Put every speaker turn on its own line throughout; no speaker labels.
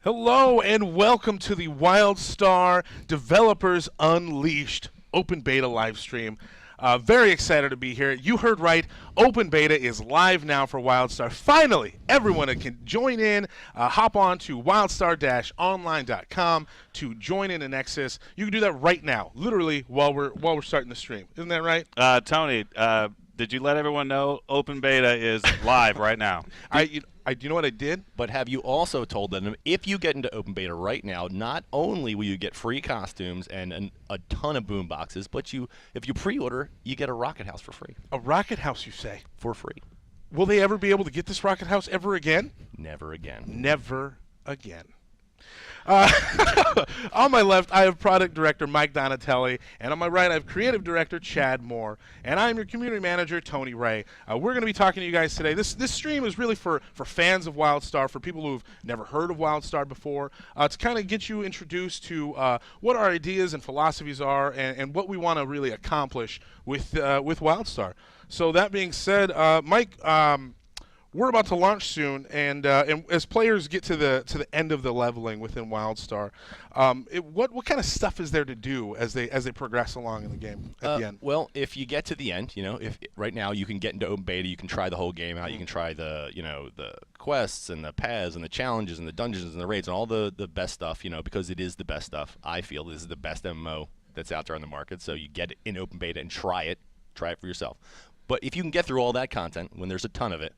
Hello and welcome to the WildStar Developers Unleashed Open Beta live stream. Very excited to be here. You heard right. Open Beta is live now for WildStar. Finally, everyone can join in. Hop on to wildstar-online.com to join in a Nexus. You can do that right now, literally while we're starting the stream. Isn't that right?
Tony, did you let everyone know Open Beta is live right now?
Do you know what I did?
But have you also told them if you get into open beta right now, not only will you get free costumes and a ton of boom boxes, but if you pre-order, you get a rocket house for free.
A rocket house, you say?
For free.
Will they ever be able to get this rocket house ever again?
Never again.
Never again. On my left, I have product director Mike Donatelli, and on my right, I have creative director Chad Moore, and I'm your community manager Tony Ray. We're going to be talking to you guys today. This stream is really for fans of WildStar, for people who've never heard of WildStar before, to kind of get you introduced to what our ideas and philosophies are, and what we want to really accomplish with WildStar. So that being said, Mike. We're about to launch soon, and as players get to the end of the leveling within WildStar, what kind of stuff is there to do as they progress along in the game at the end?
Well, if you get to the end, if right now you can get into open beta, you can try the whole game out. You can try the quests and the paths and the challenges and the dungeons and the raids and all the best stuff. Because it is the best stuff. I feel this is the best MMO that's out there on the market. So you get it in open beta and try it for yourself. But if you can get through all that content, when there's a ton of it,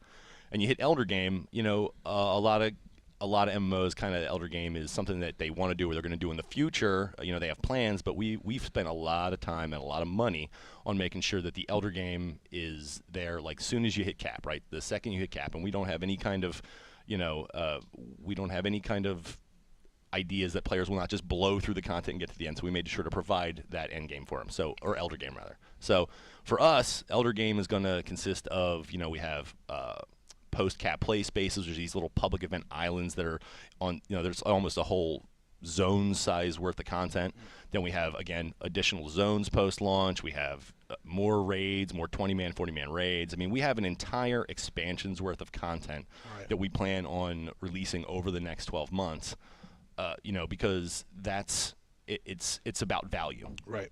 and you hit Elder Game, a lot of MMOs kind of Elder Game is something that they want to do or they're going to do in the future. They have plans, but we've spent a lot of time and a lot of money on making sure that the Elder Game is there like soon as you hit cap, right? The second you hit cap, and we don't have any kind of, ideas that players will not just blow through the content and get to the end. So we made sure to provide that end game for them. Or Elder Game rather. So for us, Elder Game is going to consist of, we have post-cap play spaces. There's these little public event islands that are on, there's almost a whole zone size worth of content. Then we have, again, additional zones post-launch. We have more raids, more 20-man, 40-man raids. I mean, we have an entire expansion's worth of content that we plan on releasing over the next 12 months, because it's about value.
Right.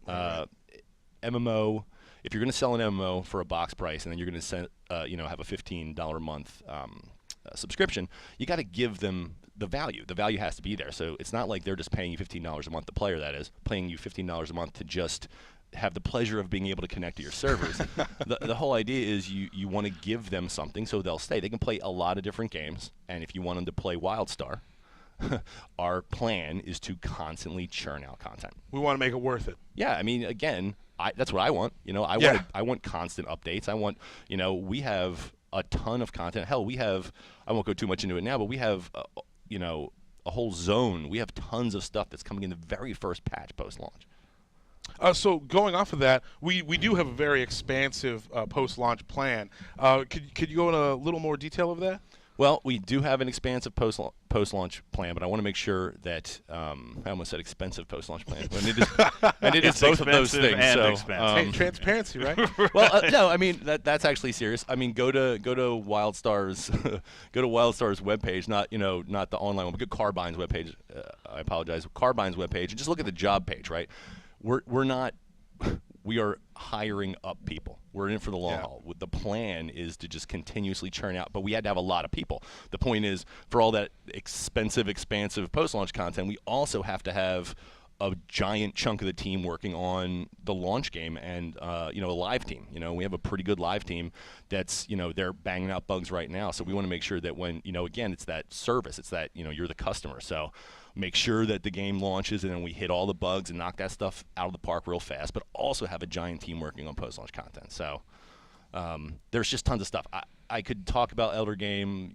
MMO, if you're going to sell an MMO for a box price and then you're going to have a $15 a month subscription, you got to give them the value. The value has to be there. So it's not like they're just paying you $15 a month, the player that is, paying you $15 a month to just have the pleasure of being able to connect to your servers. The whole idea is you want to give them something so they'll stay. They can play a lot of different games, and if you want them to play WildStar, our plan is to constantly churn out content.
We want to make it worth it.
Yeah, I mean, again, that's what I want. I want constant updates. I want, we have a ton of content. Hell, I won't go too much into it now, but we have, a whole zone. We have tons of stuff that's coming in the very first patch post-launch.
So going off of that, we do have a very expansive post-launch plan. Could you go into a little more detail of that?
Well, we do have an expansive post-launch plan, but I want to make sure that I almost said expensive post-launch plan, and it is both of those things.
Hey, transparency, right?
Well, no, I mean that's actually serious. I mean, go to WildStar's WildStar's webpage, not the online one, but go to Carbine's webpage. I apologize, Carbine's webpage, and just look at the job page. Right, we are hiring up people. We're in for the long haul. The plan is to just continuously churn out, but we had to have a lot of people. The point is, for all that expansive post-launch content, we also have to have a giant chunk of the team working on the launch game and a live team. We have a pretty good live team that's they're banging out bugs right now. So we want to make sure that when again, it's that service. It's that you're the customer. So make sure that the game launches and then we hit all the bugs and knock that stuff out of the park real fast, but also have a giant team working on post-launch content. So there's just tons of stuff. I could talk about Elder Game,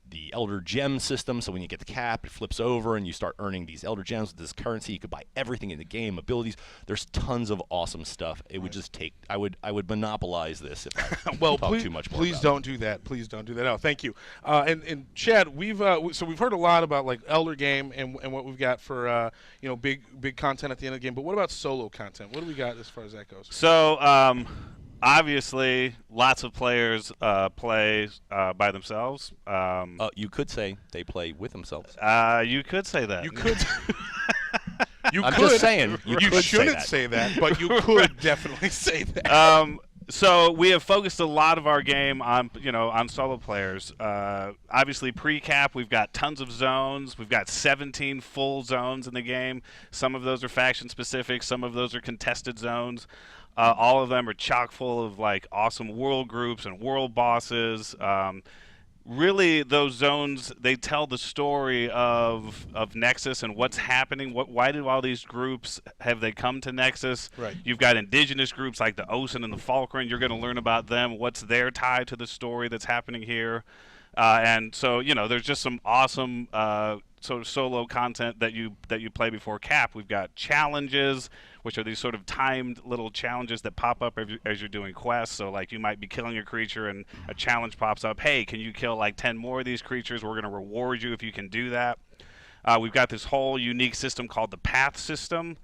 the Elder Gem system, so when you get the cap, it flips over and you start earning these Elder Gems with this currency. You could buy everything in the game, abilities. There's tons of awesome stuff. It would just take, I would monopolize this if I talk too much more.
Please don't do that. Please don't do that. Oh, thank you. And Chad, we've heard a lot about like Elder Game and what we've got for big content at the end of the game. But what about solo content? What do we got as far as that goes?
So obviously, lots of players play by themselves.
You could say they play with themselves.
You could say that.
You could.
I'm just saying. You could
shouldn't
say
that, but you could definitely say that.
So we have focused a lot of our game on, on solo players. Obviously, pre-cap, we've got tons of zones. We've got 17 full zones in the game. Some of those are faction-specific. Some of those are contested zones. All of them are chock full of like awesome world groups and world bosses. Really, those zones, they tell the story of Nexus and what's happening. Why do all these groups have they come to Nexus?
Right.
You've got indigenous groups like the Osen and the Falkren. You're going to learn about them. What's their tie to the story that's happening here? And so, there's just some awesome sort of solo content that you play before cap. We've got challenges, which are these sort of timed little challenges that pop up as you're doing quests. So like you might be killing a creature and a challenge pops up. Hey, can you kill like 10 more of these creatures? We're going to reward you if you can do that. We've got this whole unique system called the path system,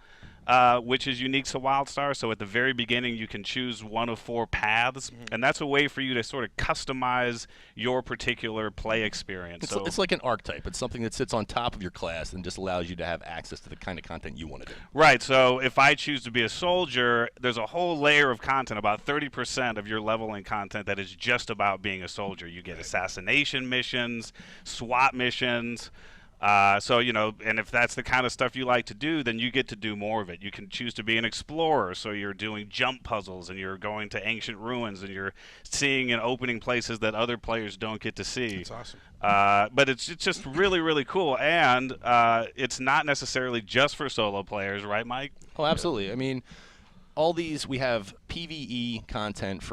which is unique to WildStar. So at the very beginning, you can choose one of 4 paths, and that's a way for you to sort of customize your particular play experience.
It's like an archetype. It's something that sits on top of your class and just allows you to have access to the kind of content you want to do.
Right. So if I choose to be a soldier, there's a whole layer of content, about 30% of your leveling content that is just about being a soldier. You get assassination missions, SWAT missions. And if that's the kind of stuff you like to do, then you get to do more of it. You can choose to be an explorer, so you're doing jump puzzles, and you're going to ancient ruins, and you're seeing and opening places that other players don't get to see.
That's awesome.
But it's just really, really cool, and it's not necessarily just for solo players, right, Mike?
Oh, absolutely. I mean, all these, we have PvE content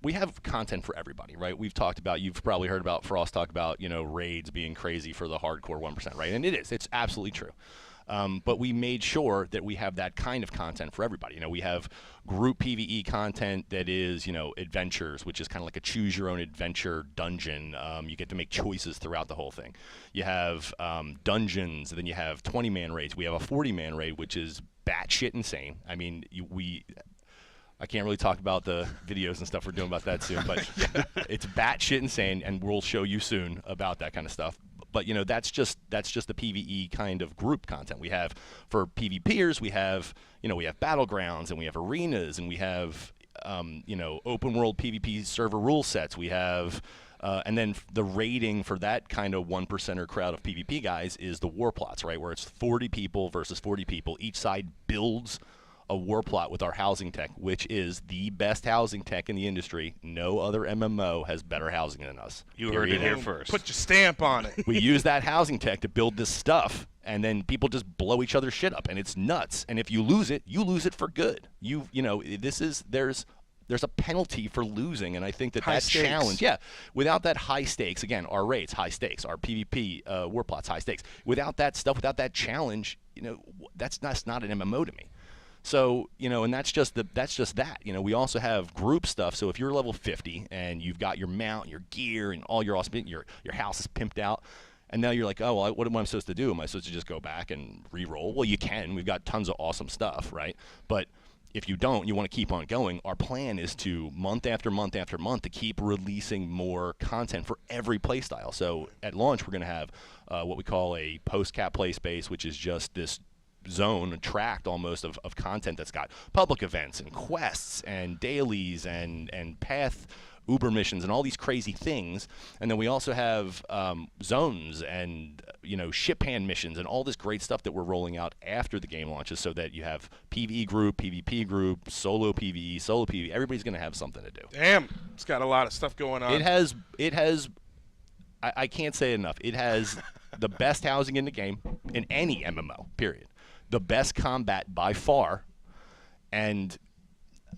we have content for everybody, right? We've talked about, you've probably heard about Frost talk about, raids being crazy for the hardcore 1%, right? And it's absolutely true. But we made sure that we have that kind of content for everybody. We have group PvE content that is, adventures, which is kind of like a choose your own adventure dungeon. You get to make choices throughout the whole thing. You have dungeons, and then you have 20-man raids. We have a 40-man raid, which is batshit insane. I mean, I can't really talk about the videos and stuff we're doing about that soon, but it's batshit insane, and we'll show you soon about that kind of stuff. But that's just the PvE kind of group content we have. For PvPers, we have battlegrounds, and we have arenas, and we have open world PvP server rule sets. We have and then the rating for that kind of 1%er crowd of PvP guys is the war plots, right, where it's 40 people versus 40 people. Each side builds a war plot with our housing tech, which is the best housing tech in the industry. No other MMO has better housing than us.
You heard it here first.
Put your stamp on it.
We use that housing tech to build this stuff, and then people just blow each other's shit up, and it's nuts. And if you lose it for good. There's a penalty for losing, and I think that challenge, without that high stakes, again, our rates, high stakes, our PvP war plots, high stakes. Without that stuff, without that challenge, that's not an MMO to me. So, and that's just that. We also have group stuff. So if you're level 50 and you've got your mount, your gear, and all your awesome, your house is pimped out, and now you're like, oh, well, what am I supposed to do? Am I supposed to just go back and re-roll? Well, you can. We've got tons of awesome stuff, right? But if you don't, you want to keep on going. Our plan is to, month after month after month, to keep releasing more content for every playstyle. So at launch, we're going to have what we call a post-cap play space, which is just this zone, a tract almost of content that's got public events and quests and dailies and path Uber missions and all these crazy things. And then we also have zones and ship hand missions and all this great stuff that we're rolling out after the game launches, so that you have PvE group, PvP group, solo PvE, solo PvE. Everybody's going to have something to do.
Damn, it's got a lot of stuff going on.
It has I can't say it enough. It has the best housing in the game in any MMO, period. The best combat by far, and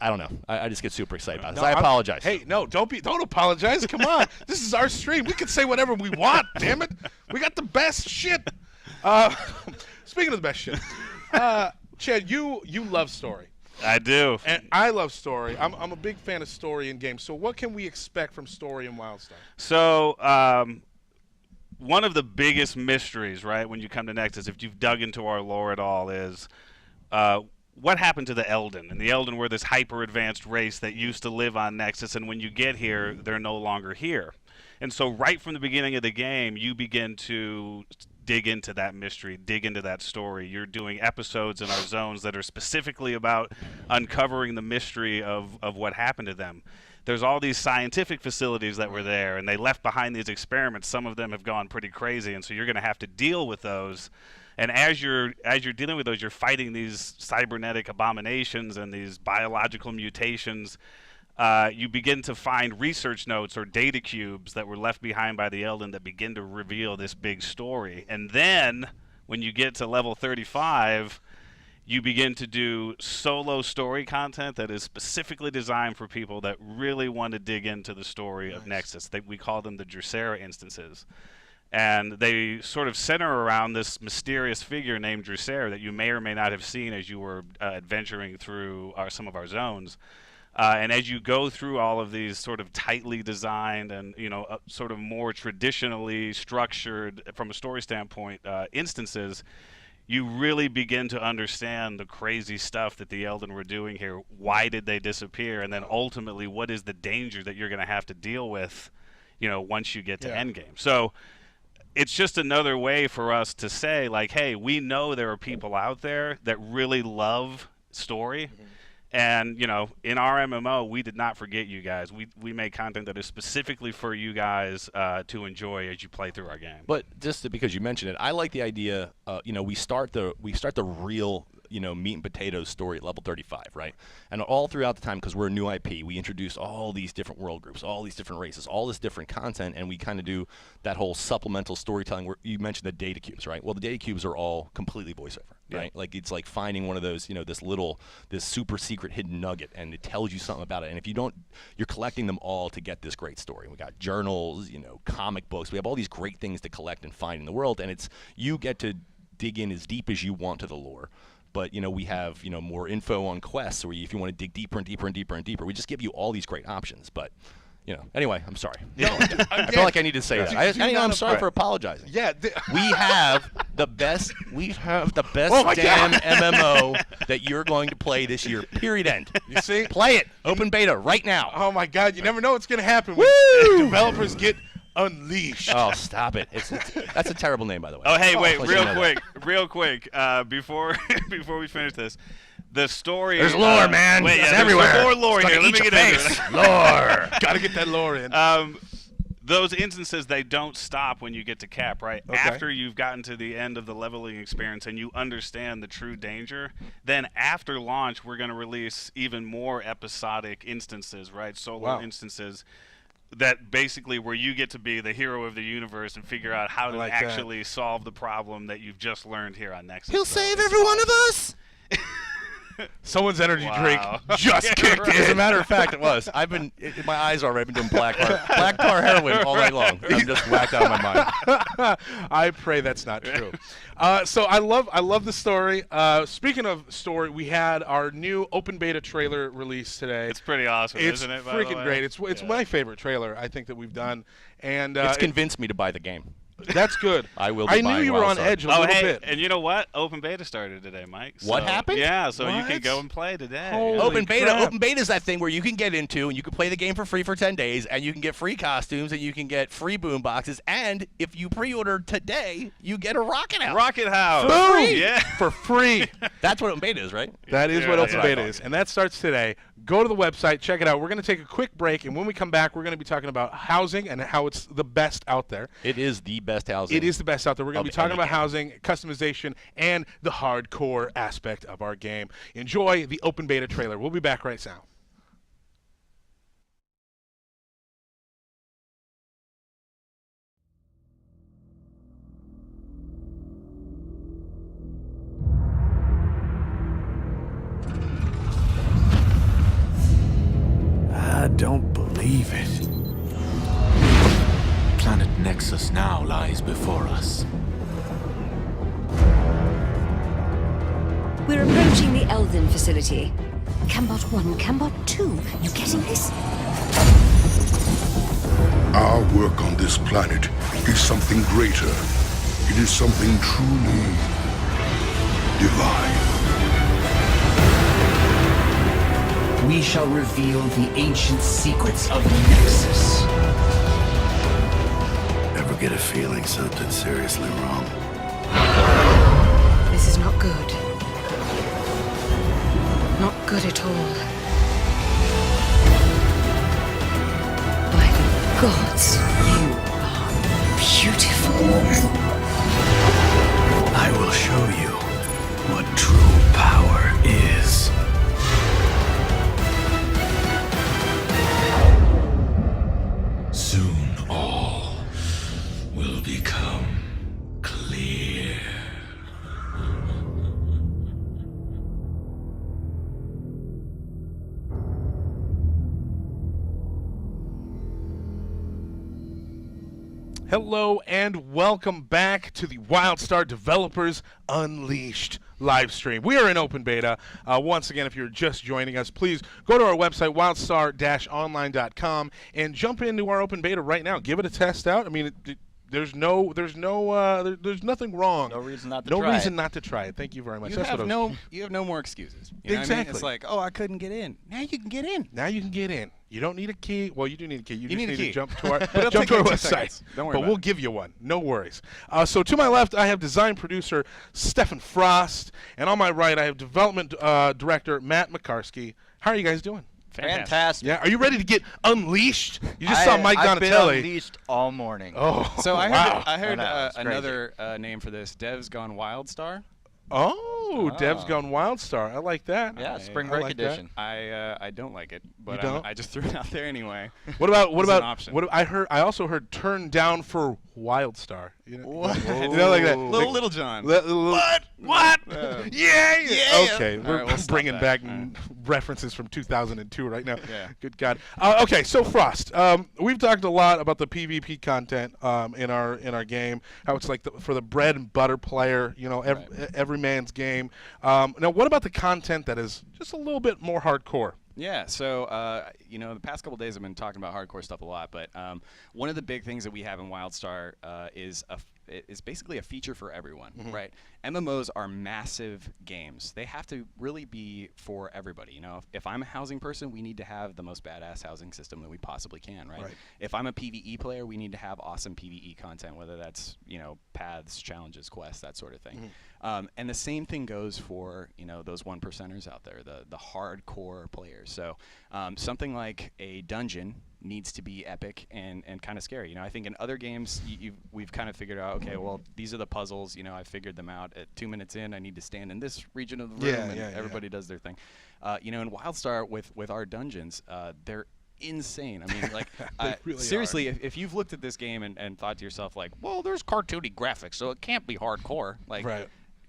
I don't know. I just get super excited about this. I apologize.
Hey, no, don't apologize. Come on, this is our stream. We can say whatever we want. Damn it, we got the best shit. Speaking of the best shit, Chad, you love story.
I do,
and I love story. I'm a big fan of story in games. So what can we expect from story in WildStar?
So. One of the biggest mysteries, right, when you come to Nexus, if you've dug into our lore at all, is what happened to the Elden? And the Elden were this hyper-advanced race that used to live on Nexus, and when you get here, they're no longer here. And so right from the beginning of the game, you begin to dig into that mystery, dig into that story. You're doing episodes in our zones that are specifically about uncovering the mystery of what happened to them. There's all these scientific facilities that were there, and they left behind these experiments. Some of them have gone pretty crazy, and so you're going to have to deal with those. And as you're dealing with those, you're fighting these cybernetic abominations and these biological mutations. You begin to find research notes or data cubes that were left behind by the Elden that begin to reveal this big story. And then, when you get to level 35, you begin to do solo story content that is specifically designed for people that really want to dig into the story of Nexus. We call them the Drusera instances. And they sort of center around this mysterious figure named Drusera that you may or may not have seen as you were adventuring through some of our zones. And as you go through all of these sort of tightly designed and, sort of more traditionally structured, from a story standpoint, instances, you really begin to understand the crazy stuff that the Elden were doing here. Why did they disappear? And then ultimately, what is the danger that you're going to have to deal with, once you get to endgame? So it's just another way for us to say, like, hey, we know there are people out there that really love story. Mm-hmm. And, in our MMO, we did not forget you guys. We make content that is specifically for you guys to enjoy as you play through our game.
But just because you mentioned it, I like the idea. We start the real meat and potatoes story at level 35, right? And all throughout the time, because we're a new IP, we introduce all these different world groups, all these different races, all this different content, and we kind of do that whole supplemental storytelling where you mentioned the data cubes, right? Well, the data cubes are all completely voiceover, right? Like, it's like finding one of those, this super secret hidden nugget, and it tells you something about it. And if you don't, you're collecting them all to get this great story. We got journals, comic books. We have all these great things to collect and find in the world, and you get to dig in as deep as you want to the lore. But, we have, more info on quests where if you want to dig deeper and deeper and deeper and deeper, we just give you all these great options. But, anyway, I'm sorry. I feel like I need to say that. I'm sorry for apologizing.
Yeah.
We have the best damn MMO that you're going to play this year, period, end.
You see?
Play it. Open beta right now.
Oh, my God. You never know what's going to happen when developers get unleashed.
Oh, stop it. That's a terrible name, by the way.
Oh, hey, wait, real quick, before we finish this. The story.
There's lore, man.
Wait,
it's everywhere.
There's more lore here. Let me get into it.
Lore.
Gotta get that lore in.
Those instances, they don't stop when you get to cap, right?
Okay.
After you've gotten to the end of the leveling experience and you understand the true danger, then after launch, we're going to release even more episodic instances, right? Solo instances. That basically where you get to be the hero of the universe and figure out how to actually solve the problem that you've just learned here on Nexus.
He'll save every one of us.
Someone's energy drink just kicked in.
As a matter of fact, it was. My eyes are already been doing black tar heroin all night long. I'm just whacked out of my mind.
I pray that's not true. So I love the story. Speaking of story, we had our new open beta trailer released today.
It's pretty awesome, isn't it?
It's freaking great. It's my favorite trailer I think that we've done, and
it's convinced me to buy the game.
That's good.
I will.
I knew you were on edge a little bit.
And you know what? Open beta started today, Mike.
What happened?
Yeah, so you can go and play today.
Open beta is that thing where you can get into and you can play the game for free for 10 days, and you can get free costumes and you can get free boom boxes, and if you pre-order today, you get a rocket house.
Rocket house.
For
free.
Yeah.
For free.
That's what open beta is, right?
That is what open beta is, and that starts today. Go to the website, check it out. We're going to take a quick break, and when we come back, we're going to be talking about housing and how it's the best out there.
It is the best housing.
It is the best out there. We're going to be talking about housing, customization, and the hardcore aspect of our game. Enjoy the open beta trailer. We'll be back right now.
I don't believe it. Planet Nexus now lies before us.
We're approaching the Elden facility. Cambot 1, Cambot 2. You getting this?
Our work on this planet is something greater. It is something truly divine.
we shall reveal the ancient secrets of Nexus.
Ever get a feeling something's seriously wrong?
This is not good. Not good at all. By the gods, you are beautiful.
I will show you what true power is. Soon all will become clear.
Hello and welcome back to the WildStar Developers Unleashed live stream. We are in open beta. Once again, if you're just joining us, please go to our website, wildstar-online.com, and jump into our open beta right now. Give it a test out. I mean, there's nothing wrong.
No reason not to
no
try it.
reason not to try it. Thank you very much.
You
That's
have
what
you have no more excuses. You know what I mean?
Exactly.
It's like, oh, I couldn't get in. Now you can get in.
Now you can get in. You don't need a key. Well, you do need a key. You just
need a
need
key.
to jump to our,
it'll
jump
take
to our
like 2
website.
seconds. Don't worry
But
about
we'll
it.
give you one. No worries. So to my left, I have design producer Stefan Frost, and on my right, I have development director Matt McCarsky. How are you guys doing?
Fantastic.
Yeah. Are you ready to get unleashed? You just saw Mike
I've
Donatelli.
been unleashed all morning.
Oh.
So I
wow.
heard
it's crazy.
another name for this. Dev's Gone WildStar.
Oh, Dev's Gone WildStar. I like that.
Yeah, spring
I
break
like that.
edition.
I don't like it, but
don't?
I just threw it out there anyway.
What about
As an option.
what I also heard turn down for WildStar. You know,
What?
you know, like that.
Little John.
What? Yeah. Okay,
All
we're
right, we'll stop
bringing
that.
back
All right.
references from 2002 right now.
Yeah.
Good God. Okay, so Frost, we've talked a lot about the PvP content in our game. How it's like for the bread and butter player. You know, every man's game. Now, what about the content that is just a little bit more hardcore?
Yeah, so the past couple days I've been talking about hardcore stuff a lot, but one of the big things that we have in WildStar is basically a feature for everyone, right? MMOs are massive games. They have to really be for everybody. You know, if I'm a housing person, we need to have the most badass housing system that we possibly can, right? If I'm a PvE player, we need to have awesome PvE content, whether that's paths, challenges, quests, that sort of thing. And the same thing goes for those 1%ers out there, the hardcore players. So something like a dungeon needs to be epic and kind of scary. I think in other games we've kind of figured out, okay, well, these are the puzzles. I figured them out. At 2 minutes in, I need to stand in this region of the room, and everybody does their thing. In WildStar with our dungeons, they're insane. I mean, like,
really
seriously, if you've looked at this game and thought to yourself, like, well, there's cartoony graphics, so it can't be hardcore. Like,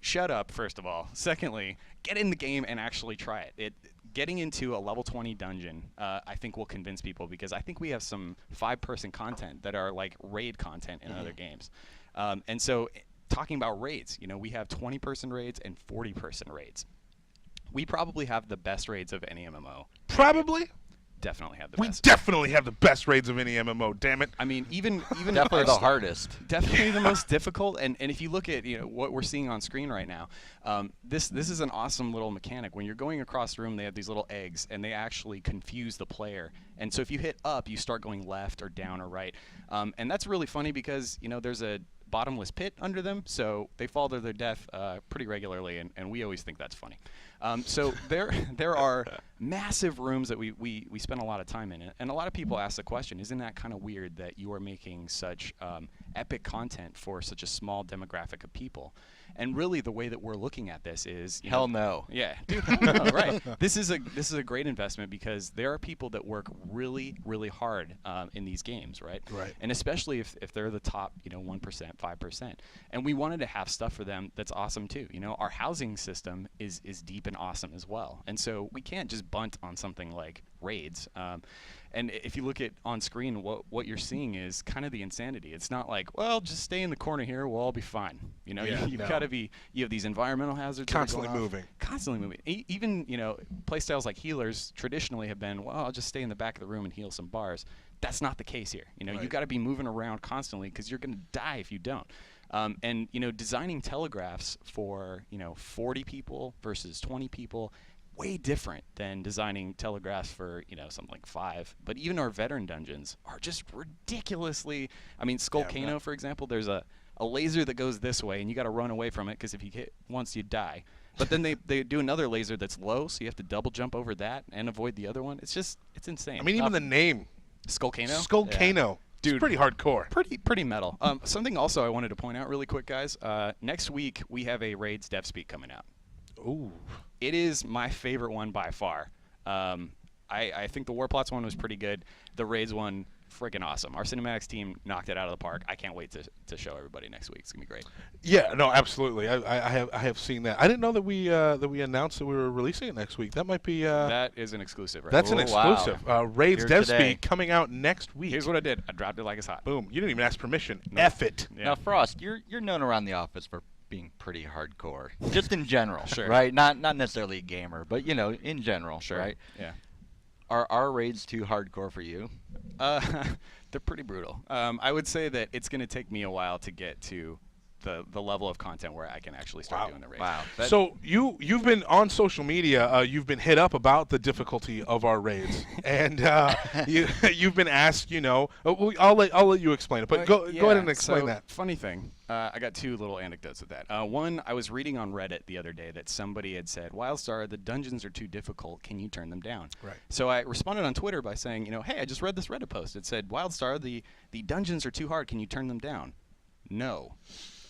shut up, first of all. Secondly, get in the game and actually try it. Getting into a level 20 dungeon, I think will convince people, because I think we have some 5-person content that are like raid content in other games. And so talking about raids, we have 20-person raids and 40-person raids. We probably have the best raids of any MMO.
Probably.
Definitely have the
We
best.
definitely have the best raids of any MMO. Damn it.
I mean, even
Definitely the hardest.
Definitely the most difficult. And if you look at what we're seeing on screen right now, this is an awesome little mechanic. When you're going across the room, they have these little eggs, and they actually confuse the player. And so if you hit up, you start going left or down or right. And that's really funny because there's a bottomless pit under them, so they fall to their death pretty regularly, and we always think that's funny. So there are massive rooms that we spend a lot of time in, and a lot of people ask the question, isn't that kind of weird that you are making such epic content for such a small demographic of people? And really, the way that we're looking at this is
Hell no.
Yeah, dude, hell no, right? This is a great investment, because there are people that work really, really hard in these games, right?
Right.
And especially if they're the top 1%, 5%, and we wanted to have stuff for them that's awesome too. Our housing system is deep and awesome as well, and so we can't just bunt on something like raids. And if you look at on screen, what you're seeing is kind of the insanity. It's not like, well, just stay in the corner here, we'll all be fine. You've got to be. You have these environmental hazards that are
Constantly
going off.
moving.
Constantly moving. Even playstyles like healers traditionally have been, well, I'll just stay in the back of the room and heal some bars. That's not the case here. You've got to be moving around constantly, because you're going to die if you don't. And designing telegraphs for 40 people versus 20 people, way different than designing telegraphs for, you know, something like 5. But even our veteran dungeons are just ridiculously. I mean, Skullcano, for example, there's a laser that goes this way, and you got to run away from it because if you hit once, you die. But then they do another laser that's low, so you have to double jump over that and avoid the other one. It's insane.
I mean, even the name.
Skullcano?
Skullcano.
Yeah.
Dude, it's pretty hardcore.
Pretty metal. Something also I wanted to point out really quick, guys. Next week, we have a Raids Dev Speak coming out.
Ooh.
It is my favorite one by far. I think the Warplots one was pretty good. The Raids one, freaking awesome. Our cinematics team knocked it out of the park. I can't wait to show everybody next week. It's gonna be great.
Yeah, no, absolutely. I have seen that. I didn't know that we announced that we were releasing it next week. That might be.
That is an exclusive. Right?
That's an exclusive. Raids Dev
today.
Speak coming out next week.
Here's what I did. I dropped it like it's hot.
Boom. You didn't even ask permission.
No.
F it.
Yeah.
Now, Frost, you're known around the office for being pretty hardcore, just in general,
Sure.
right? Not necessarily a gamer, but you know, in general,
Sure.
right?
Yeah.
Are our raids too hardcore for you?
They're pretty brutal. I would say that it's going to take me a while to get to the level of content where I can actually start doing the raids.
Wow.
So you've been on social media. You've been hit up about the difficulty of our raids, and you've been asked. You know, I'll let you explain it, but go ahead and explain
so,
that.
Funny thing, I got 2 little anecdotes of that. One, I was reading on Reddit the other day that somebody had said, "WildStar, the dungeons are too difficult. Can you turn them down?"
Right.
So I responded on Twitter by saying, you know, hey, I just read this Reddit post. It said, "WildStar, the dungeons are too hard. Can you turn them down?" No.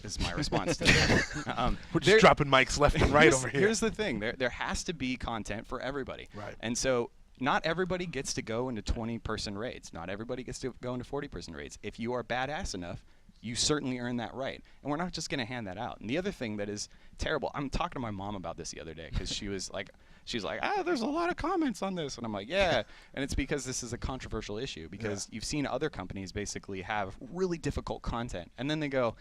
Is my response to that.
We're just dropping mics left and right over here.
Here's the thing. There has to be content for everybody.
Right.
And so not everybody gets to go into 20-person raids. Not everybody gets to go into 40-person raids. If you are badass enough, you certainly earn that right. And we're not just going to hand that out. And the other thing that is terrible, I'm talking to my mom about this the other day because she's like, there's a lot of comments on this. And I'm like, yeah. And it's because this is a controversial issue because you've seen other companies basically have really difficult content. And then they go,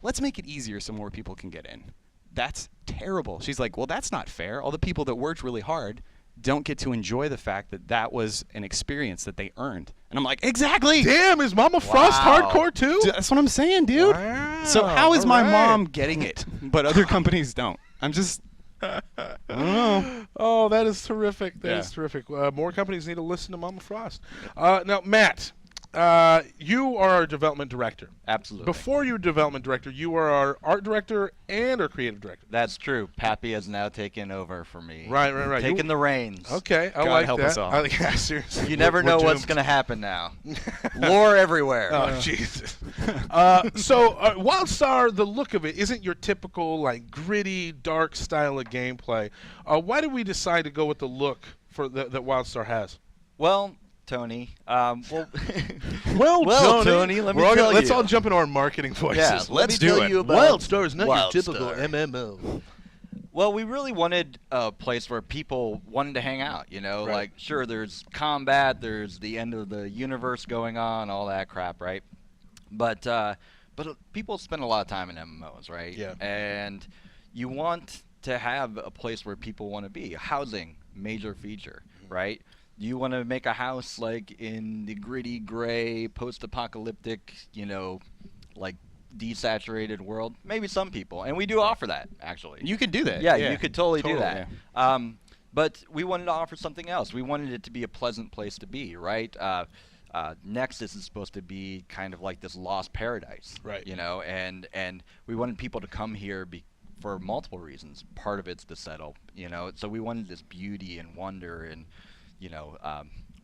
let's make it easier so more people can get in. That's terrible. She's like, well, that's not fair. All the people that worked really hard don't get to enjoy the fact that that was an experience that they earned. And I'm like, exactly.
Damn, is Mama Frost hardcore too?
That's what I'm saying, dude.
Wow.
So how is my
All right.
mom getting it, but other companies don't? I'm just, I don't know.
Oh, that is terrific. That is
Yeah.
terrific. More companies need to listen to Mama Frost. Now, Matt, you are our development director.
Absolutely.
Before you were development director, you were our art director and our creative director.
That's true. Pappy has now taken over for me.
Right.
Taking the reins.
Okay, I
God
like
help
that.
us all.
Yeah, seriously.
You never
We're
know what's
doomed.
going to happen now. Lore everywhere.
Oh, Jesus. So, WildStar, the look of it isn't your typical, like, gritty, dark style of gameplay. Why did we decide to go with the look for that WildStar has?
Well, Tony,
Well,
Well,
Tony,
Tony, let me
we're all
tell
gonna- let's
you.
all jump into our marketing voices.
yeah, let's do it.
WildStar is not your typical
WildStar.
MMO.
Well, we really wanted a place where people wanted to hang out, you know?
Right.
Like, sure, there's combat, there's the end of the universe going on, all that crap, right? But people spend a lot of time in MMOs, right?
Yeah.
And you want to have a place where people want to be. Housing, major feature, right? You want to make a house like in the gritty, gray, post-apocalyptic, you know, like desaturated world. Maybe some people, and we do offer that actually.
You could do that.
Yeah, you could totally do
Totally,
that. But we wanted to offer something else. We wanted it to be a pleasant place to be, right? Nexus is supposed to be kind of like this lost paradise,
Right.
You know, and we wanted people to come here for multiple reasons. Part of it's to settle, you know. So we wanted this beauty and wonder and, you know,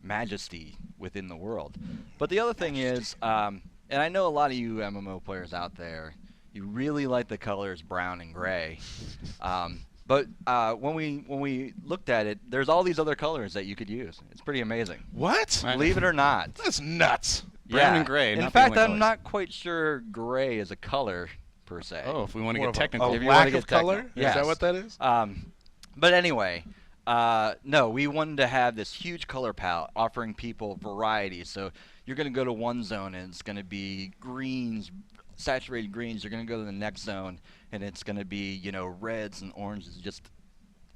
majesty within the world. But the other thing is, and I know a lot of you MMO players out there, you really like the colors brown and gray. But when we looked at it, there's all these other colors that you could use. It's pretty amazing.
What?
Believe it or not.
That's nuts.
Brown
Yeah.
and gray,
In
not the
fact,
only
I'm
colors.
not quite sure gray is a color per se.
Oh, if we want to
More
get
of
technical.
a
If you wanna
lack
get
of color?
technical.
Is that
Yes.
what that is?
But anyway, no, we wanted to have this huge color palette offering people variety. So you're going to go to one zone and it's going to be greens, saturated greens. You're going to go to the next zone and it's going to be, you know, reds and oranges. Just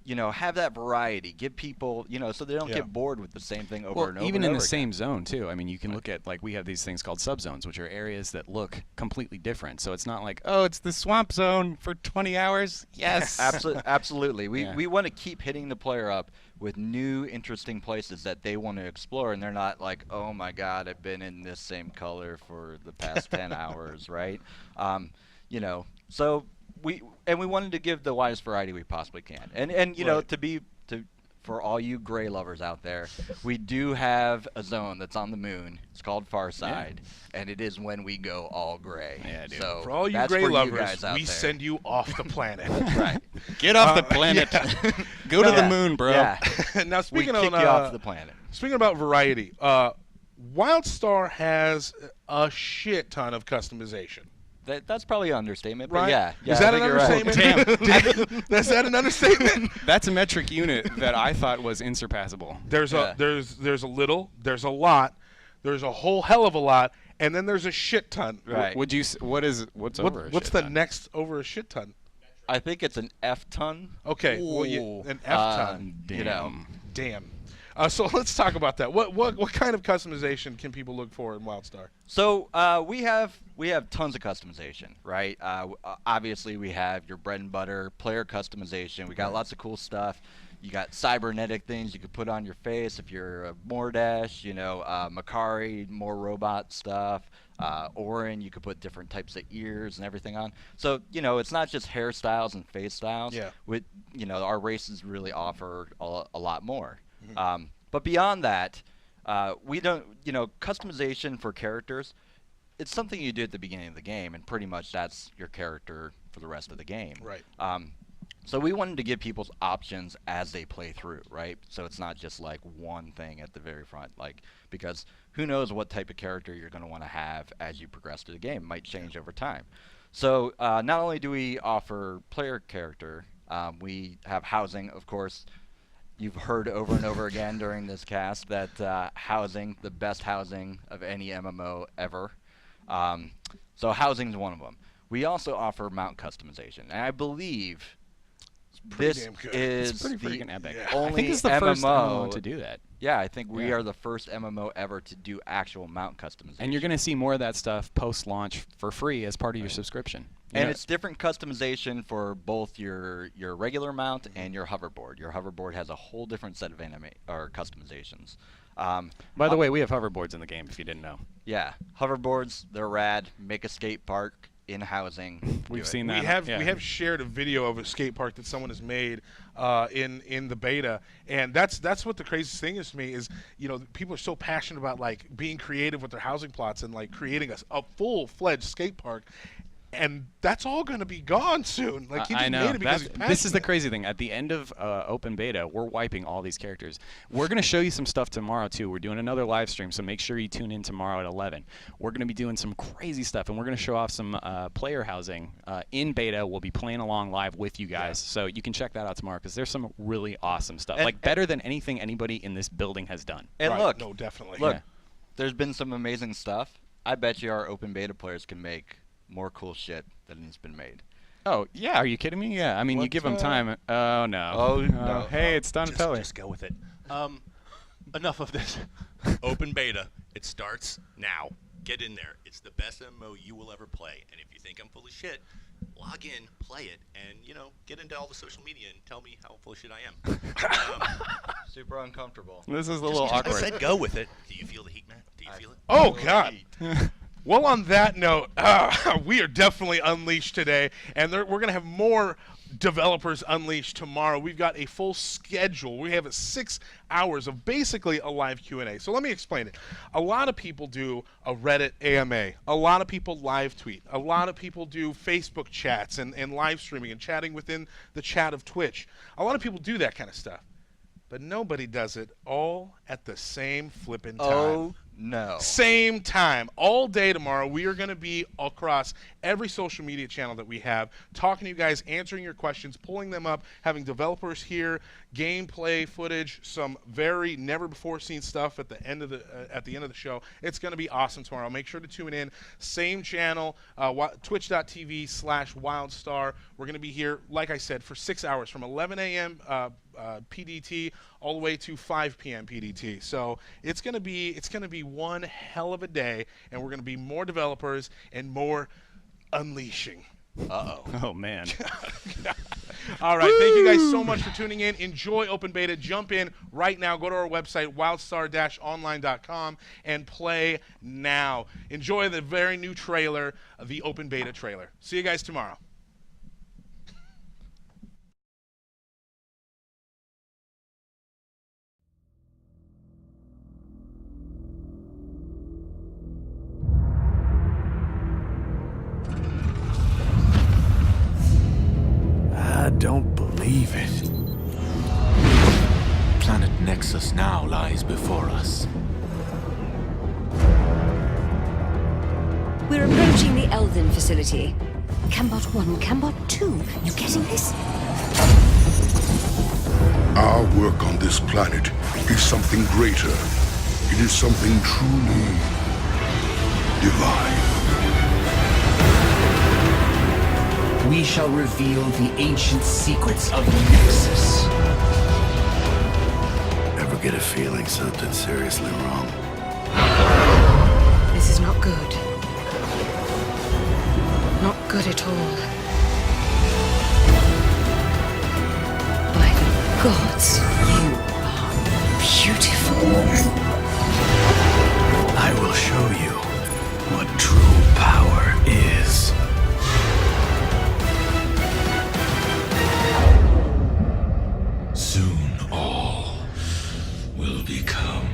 have that variety. Give people, so they don't get bored with the same thing over and over.
Even
and
in
over
the same
again.
zone too. I mean, you can look at we have these things called subzones, which are areas that look completely different. So it's not like, oh, it's the swamp zone for 20 hours. Yes.
Absolutely. We want to keep hitting the player up with new, interesting places that they want to explore, and they're not like, oh my God, I've been in this same color for the past 10 hours, right? So we wanted to give the widest variety we possibly can, and for all you gray lovers out there, we do have a zone that's on the moon. It's called Farside, and it is when we go all gray.
Yeah, dude.
So
For all you
that's
gray
for you
lovers,
guys out
we
there.
send you off the planet.
Right.
Get off the planet. Go to the moon, bro.
Yeah.
Now,
We
speaking
kick you off the planet.
Speaking about variety, WildStar has a shit ton of customization.
That's probably an understatement,
Right?
but yeah.
Is
I
that an
think you're right.
understatement? Damn. Is that an understatement?
That's a metric unit that I thought was insurpassable.
There's a little, there's a lot, there's a whole hell of a lot, and then there's a shit ton.
Right.
What's over?
What's the next over a shit ton?
I think it's an F ton.
Okay, an F ton. Damn. So let's talk about that. What kind of customization can people look for in WildStar?
So we have tons of customization, right? Obviously, we have your bread and butter player customization. We got lots of cool stuff. You got cybernetic things you could put on your face if you're a Mordash. Makari, more robot stuff. Orin, you could put different types of ears and everything on. So it's not just hairstyles and face styles.
Yeah.
With our races really offer a lot more. But beyond that, we don't, customization for characters, it's something you do at the beginning of the game, and pretty much that's your character for the rest of the game.
Right.
So we wanted to give people options as they play through, right? So it's not just like one thing at the very front, because who knows what type of character you're going to want to have as you progress through the game. It might change over time. So not only do we offer player character, we have housing, of course. You've heard over and over again during this cast that housing, the best housing of any MMO ever. So housing is one of them. We also offer mount customization, and I believe this
damn good.
is
It's pretty
the
freaking epic.
only
I think it's the
MMO
first MMO to do that.
Yeah, I think we
Yeah.
are the first MMO ever to do actual mount customization.
And you're going to see more of that stuff post-launch for free as part of your subscription.
And it's different customization for both your regular mount and your hoverboard. Your hoverboard has a whole different set of customizations.
By the way, we have hoverboards in the game, if you didn't know.
Yeah, hoverboards, they're rad. Make a skate park in housing.
We've
Do it.
seen that.
We have shared a video of a skate park that someone has made in the beta, and that's what the craziest thing is to me is people are so passionate about being creative with their housing plots and creating a full-fledged skate park. And that's all going to be gone soon. He just
I know.
made it because he's
This is the
passionate.
crazy thing. At the end of open beta, we're wiping all these characters. We're going to show you some stuff tomorrow, too. We're doing another live stream, so make sure you tune in tomorrow at 11. We're going to be doing some crazy stuff, and we're going to show off some player housing in beta. We'll be playing along live with you guys, so you can check that out tomorrow because there's some really awesome stuff, better than anything anybody in this building has done.
And
Right.
look,
No, definitely.
Look,
Yeah.
there's been some amazing stuff. I bet you our open beta players can make more cool shit than has been made.
Oh, yeah. Are you kidding me? Yeah. I mean, you give them time. Oh, no.
Oh, no.
Hey, it's Donatelli.
Just go with it. Enough of this. Open beta. It starts now. Get in there. It's the best MMO you will ever play. And if you think I'm full of shit, log in, play it, and get into all the social media and tell me how full of shit I am.
Super uncomfortable.
This is a little
I
awkward.
said go with it. Do you feel the heat, Matt? Do you feel it?
Oh, God. Well, on that note, we are definitely unleashed today, and we're going to have more developers unleashed tomorrow. We've got a full schedule. We have 6 hours of basically a live Q&A. So let me explain it. A lot of people do a Reddit AMA. A lot of people live tweet. A lot of people do Facebook chats and live streaming and chatting within the chat of Twitch. A lot of people do that kind of stuff. But nobody does it all at the same flippin' time.
Oh, No.
Same time, all day tomorrow. We are going to be across every social media channel that we have, talking to you guys, answering your questions, pulling them up, having developers here, gameplay footage, some very never before seen stuff at the end of the show. It's going to be awesome tomorrow. Make sure to tune in. Same channel, twitch.tv/WildStar. We're going to be here, like I said, for 6 hours from 11 a.m. PDT all the way to 5 p.m. PDT. So it's gonna be one hell of a day, and we're gonna be more developers and more unleashing.
Oh man.
All right, thank you guys so much for tuning in. Enjoy open beta. Jump in right now. Go to our website, wildstar-online.com, and play now. Enjoy the very new trailer, the open beta trailer. See you guys tomorrow.
I don't believe it. Planet Nexus now lies before us.
We're approaching the Elven facility. Cambot 1, Cambot 2. You getting this?
Our work on this planet is something greater. It is something truly divine.
We shall reveal the ancient secrets of Nexus.
Ever get a feeling something's seriously wrong?
This is not good. Not good at all. By the gods, you are beautiful.
I will show you what true power is. Soon all will become